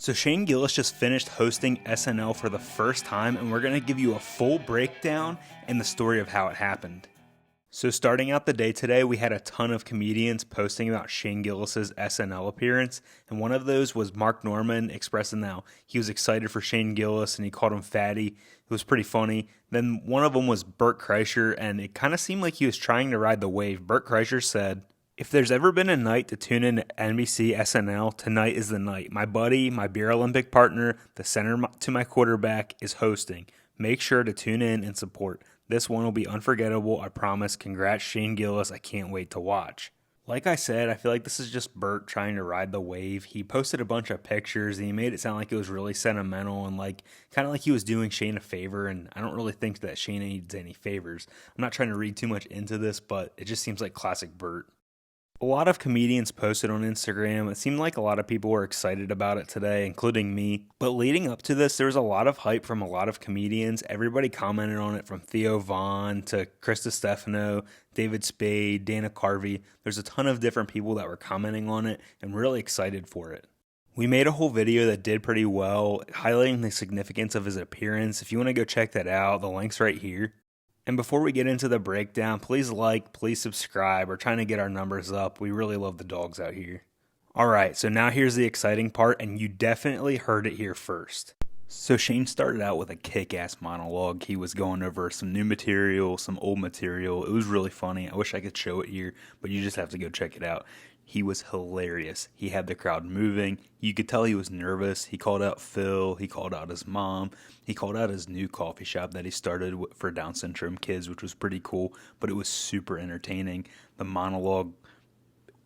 So Shane Gillis just finished hosting SNL for the first time, and we're going to give you a full breakdown and the story of how it happened. So starting out the day today, we had a ton of comedians posting about Shane Gillis's SNL appearance, and one of those was Mark Norman expressing how he was excited for Shane Gillis and he called him fatty. It was pretty funny. Then one of them was Bert Kreischer, and it kind of seemed like he was trying to ride the wave. Bert Kreischer said, "If there's ever been a night to tune in to NBC SNL, tonight is the night. My buddy, my beer Olympic partner, the center to my quarterback, is hosting. Make sure to tune in and support. This one will be unforgettable, I promise. Congrats, Shane Gillis. I can't wait to watch." Like I said, I feel like this is just Bert trying to ride the wave. He posted a bunch of pictures and he made it sound like it was really sentimental and kind of like he was doing Shane a favor, and I don't really think that Shane needs any favors. I'm not trying to read too much into this, but it just seems like classic Bert. A lot of comedians posted on Instagram. It seemed like a lot of people were excited about it today, including me. But leading up to this, there was a lot of hype from a lot of comedians. Everybody commented on it, from Theo Vaughn to Chris Stefano, David Spade, Dana Carvey. There's a ton of different people that were commenting on it and really excited for it. We made a whole video that did pretty well, highlighting the significance of his appearance. If you want to go check that out, the link's right here. And before we get into the breakdown, please subscribe. We're trying to get our numbers up. We really love the dogs out here. Alright, so now here's the exciting part, and you definitely heard it here first. So Shane started out with a kick-ass monologue. He was going over some new material, some old material. It was really funny. I wish I could show it here, but you just have to go check it out. He was hilarious. He had the crowd moving. You could tell he was nervous. He called out Phil. He called out his mom. He called out his new coffee shop that he started for Down syndrome kids, which was pretty cool, but it was super entertaining. The monologue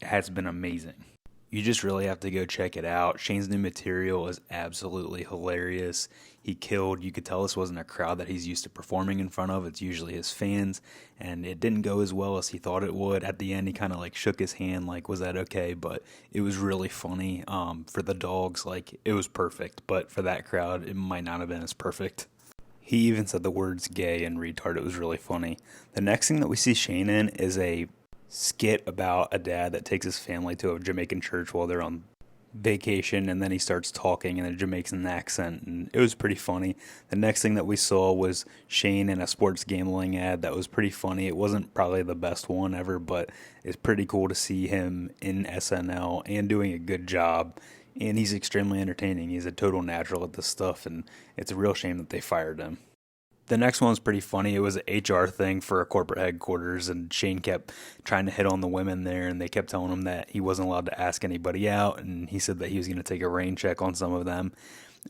has been amazing. You just really have to go check it out. Shane's new material is absolutely hilarious. He killed. You could tell this wasn't a crowd that he's used to performing in front of. It's usually his fans, and it didn't go as well as he thought it would. At the end, he kind of shook his hand, was that okay? But it was really funny. For the dogs, it was perfect. But for that crowd, it might not have been as perfect. He even said the words gay and retard. It was really funny. The next thing that we see Shane in is a skit about a dad that takes his family to a Jamaican church while they're on vacation, and then he starts talking in a Jamaican accent, and it was pretty funny. The next thing that we saw was Shane in a sports gambling ad that was pretty funny. It wasn't probably the best one ever, but it's pretty cool to see him in SNL and doing a good job, and he's extremely entertaining. He's a total natural at this stuff, and it's a real shame that they fired him. The next one was pretty funny. It was an HR thing for a corporate headquarters, and Shane kept trying to hit on the women there, and they kept telling him that he wasn't allowed to ask anybody out, and he said that he was going to take a rain check on some of them.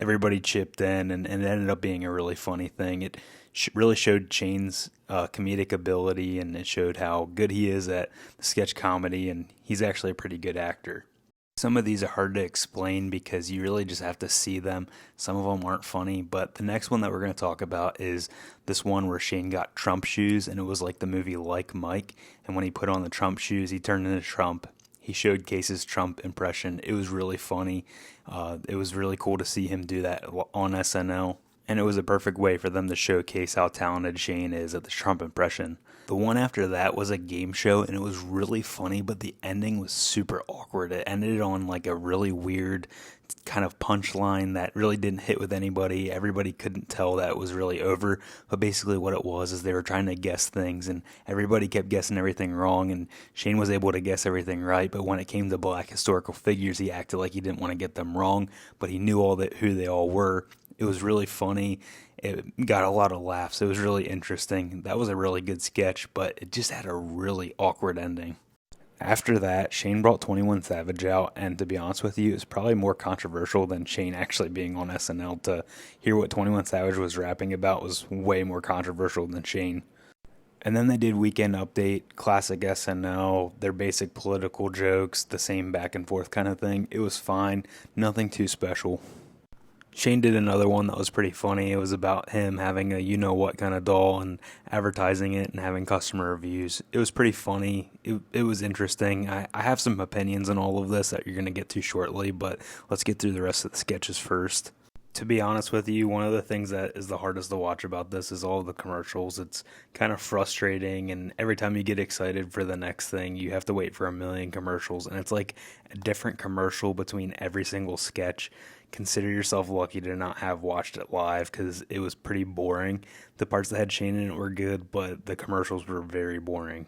Everybody chipped in, and it ended up being a really funny thing. It really showed Shane's comedic ability, and it showed how good he is at sketch comedy, and he's actually a pretty good actor. Some of these are hard to explain because you really just have to see them. Some of them aren't funny, but the next one that we're going to talk about is this one where Shane got Trump shoes, and it was like the movie Like Mike, and when he put on the Trump shoes, he turned into Trump. He showed Case's Trump impression. It was really funny. It was really cool to see him do that on SNL, and it was a perfect way for them to showcase how talented Shane is at the Trump impression. The one after that was a game show, and it was really funny, but the ending was super awkward. It ended on a really weird kind of punchline that really didn't hit with anybody. Everybody couldn't tell that it was really over, but basically what it was is they were trying to guess things, and everybody kept guessing everything wrong, and Shane was able to guess everything right, but when it came to black historical figures, he acted like he didn't want to get them wrong, but he knew who they all were. It was really funny. It got a lot of laughs. It was really interesting. That was a really good sketch, but it just had a really awkward ending. After that, Shane brought 21 Savage out, and to be honest with you, it's probably more controversial than Shane actually being on SNL. To hear what 21 Savage was rapping about was way more controversial than Shane. And then they did Weekend Update, classic SNL, their basic political jokes, the same back and forth kind of thing. It was fine, nothing too special. Shane did another one that was pretty funny. It was about him having a you-know-what kind of doll and advertising it and having customer reviews. It was pretty funny. It was interesting. I have some opinions on all of this that you're going to get to shortly, but let's get through the rest of the sketches first. To be honest with you, one of the things that is the hardest to watch about this is all the commercials. It's kind of frustrating, and every time you get excited for the next thing, you have to wait for a million commercials, and it's like a different commercial between every single sketch. Consider yourself lucky to not have watched it live because it was pretty boring. The parts that had Shane in it were good, but the commercials were very boring.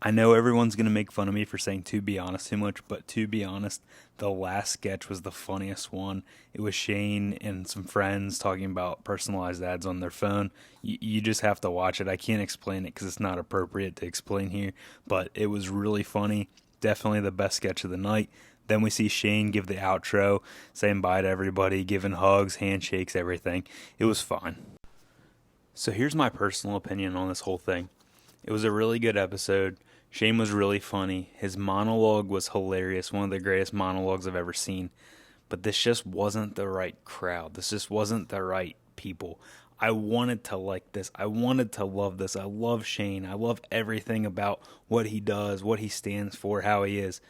I know everyone's going to make fun of me for saying "to be honest" too much, but to be honest, the last sketch was the funniest one. It was Shane and some friends talking about personalized ads on their phone. You just have to watch it. I can't explain it because it's not appropriate to explain here, but it was really funny. Definitely the best sketch of the night. Then we see Shane give the outro, saying bye to everybody, giving hugs, handshakes, everything. It was fun. So here's my personal opinion on this whole thing. It was a really good episode. Shane was really funny. His monologue was hilarious, one of the greatest monologues I've ever seen. But this just wasn't the right crowd. This just wasn't the right people. I wanted to like this. I wanted to love this. I love Shane. I love everything about what he does, what he stands for, how he is.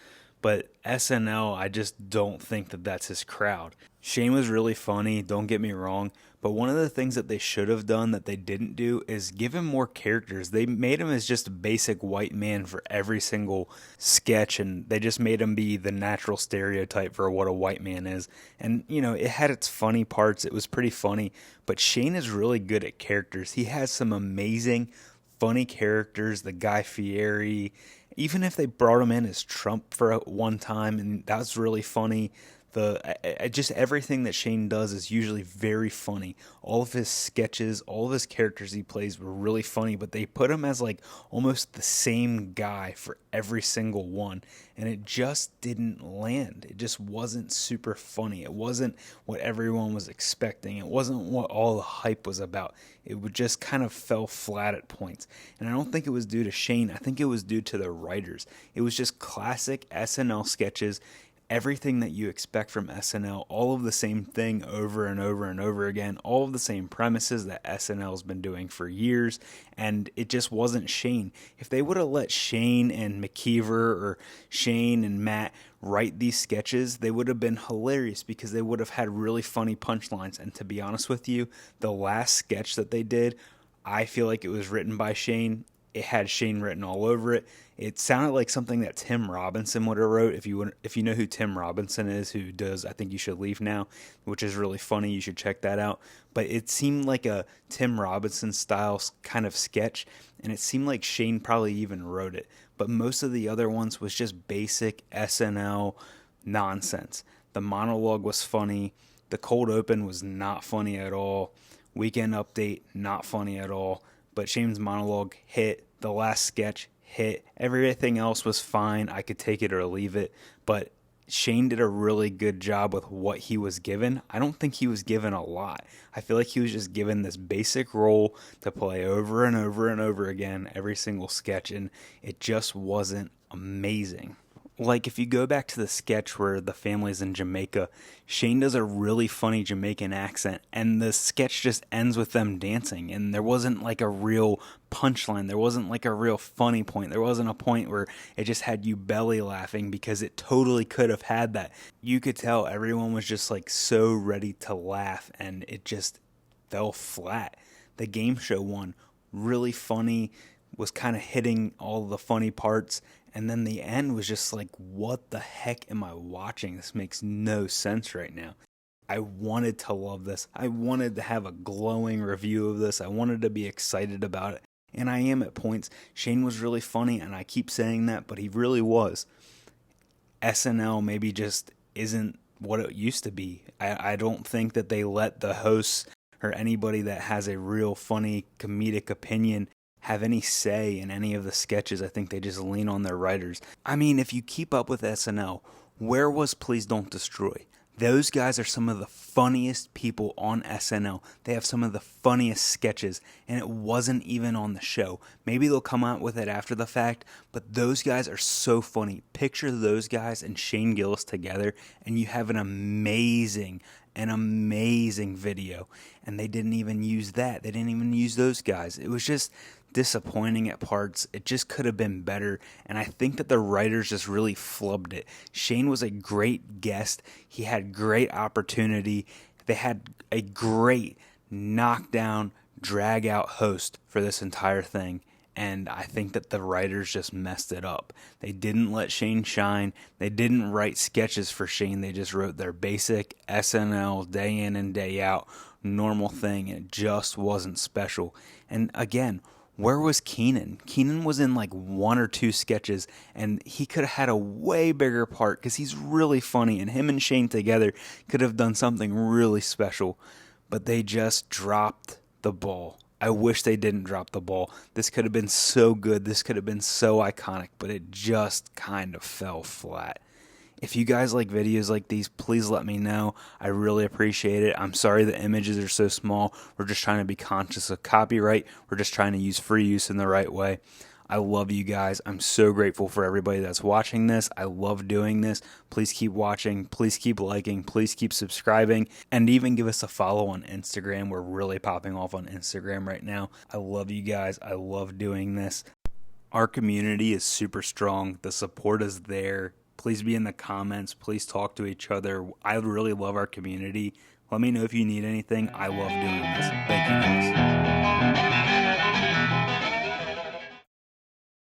But SNL, I just don't think that that's his crowd. Shane was really funny, don't get me wrong, but one of the things that they should have done that they didn't do is give him more characters. They made him as just a basic white man for every single sketch, and they just made him be the natural stereotype for what a white man is. And, it had its funny parts. It was pretty funny, but Shane is really good at characters. He has some amazing, funny characters, the Guy Fieri. Even if they brought him in as Trump for one time, and that was really funny. Just everything that Shane does is usually very funny. All of his sketches, all of his characters he plays were really funny, but they put him as like almost the same guy for every single one, and it just didn't land. It just wasn't super funny. It wasn't what everyone was expecting. It wasn't what all the hype was about. It would just kind of fell flat at points. And I don't think it was due to Shane. I think it was due to the writers. It was just classic SNL sketches. Everything that you expect from SNL, all of the same thing over and over and over again, all of the same premises that SNL's been doing for years, and it just wasn't Shane. If they would have let Shane and McKeever or Shane and Matt write these sketches, they would have been hilarious because they would have had really funny punchlines. And to be honest with you, the last sketch that they did, I feel like it was written by Shane. It had Shane written all over it. It sounded like something that Tim Robinson would have wrote. If you know who Tim Robinson is, who does I Think You Should Leave Now, which is really funny. You should check that out. But it seemed like a Tim Robinson style kind of sketch, and it seemed like Shane probably even wrote it. But most of the other ones was just basic SNL nonsense. The monologue was funny. The cold open was not funny at all. Weekend Update, not funny at all. But Shane's monologue hit. The last sketch hit. Everything else was fine. I could take it or leave it. But Shane did a really good job with what he was given. I don't think he was given a lot. I feel like he was just given this basic role to play over and over and over again every single sketch, and it just wasn't amazing. Like, if you go back to the sketch where the family's in Jamaica, Shane does a really funny Jamaican accent, and the sketch just ends with them dancing, and there wasn't like a real punchline. There wasn't like a real funny point. There wasn't a point where it just had you belly laughing, because it totally could have had that. You could tell everyone was just like so ready to laugh, and it just fell flat. The game show one, really funny, was kind of hitting all the funny parts. And then the end was just like, what the heck am I watching? This makes no sense right now. I wanted to love this. I wanted to have a glowing review of this. I wanted to be excited about it. And I am at points. Shane was really funny, and I keep saying that, but he really was. SNL maybe just isn't what it used to be. I don't think that they let the hosts or anybody that has a real funny comedic opinion have any say in any of the sketches. I think they just lean on their writers. I mean, if you keep up with SNL, where was Please Don't Destroy? Those guys are some of the funniest people on SNL. They have some of the funniest sketches, and it wasn't even on the show. Maybe they'll come out with it after the fact, but those guys are so funny. Picture those guys and Shane Gillis together, and you have an amazing video. And they didn't even use that. They didn't even use those guys. It was just disappointing at parts. It just could have been better, and I think that the writers just really flubbed it. Shane was a great guest. He had great opportunity. They had a great knockdown, drag out host for this entire thing. And I think that the writers just messed it up. They didn't let Shane shine. They didn't write sketches for Shane. They just wrote their basic SNL day in and day out normal thing. It just wasn't special. And again, where was Keenan? Keenan was in like one or two sketches, and he could have had a way bigger part because he's really funny, and him and Shane together could have done something really special. But they just dropped the ball. I wish they didn't drop the ball. This could have been so good. This could have been so iconic, but it just kind of fell flat. If you guys like videos like these, please let me know. I really appreciate it. I'm sorry the images are so small. We're just trying to be conscious of copyright. We're just trying to use free use in the right way. I love you guys. I'm so grateful for everybody that's watching this. I love doing this. Please keep watching. Please keep liking. Please keep subscribing. And even give us a follow on Instagram. We're really popping off on Instagram right now. I love you guys. I love doing this. Our community is super strong. The support is there. Please be in the comments. Please talk to each other. I really love our community. Let me know if you need anything. I love doing this. Thank you guys.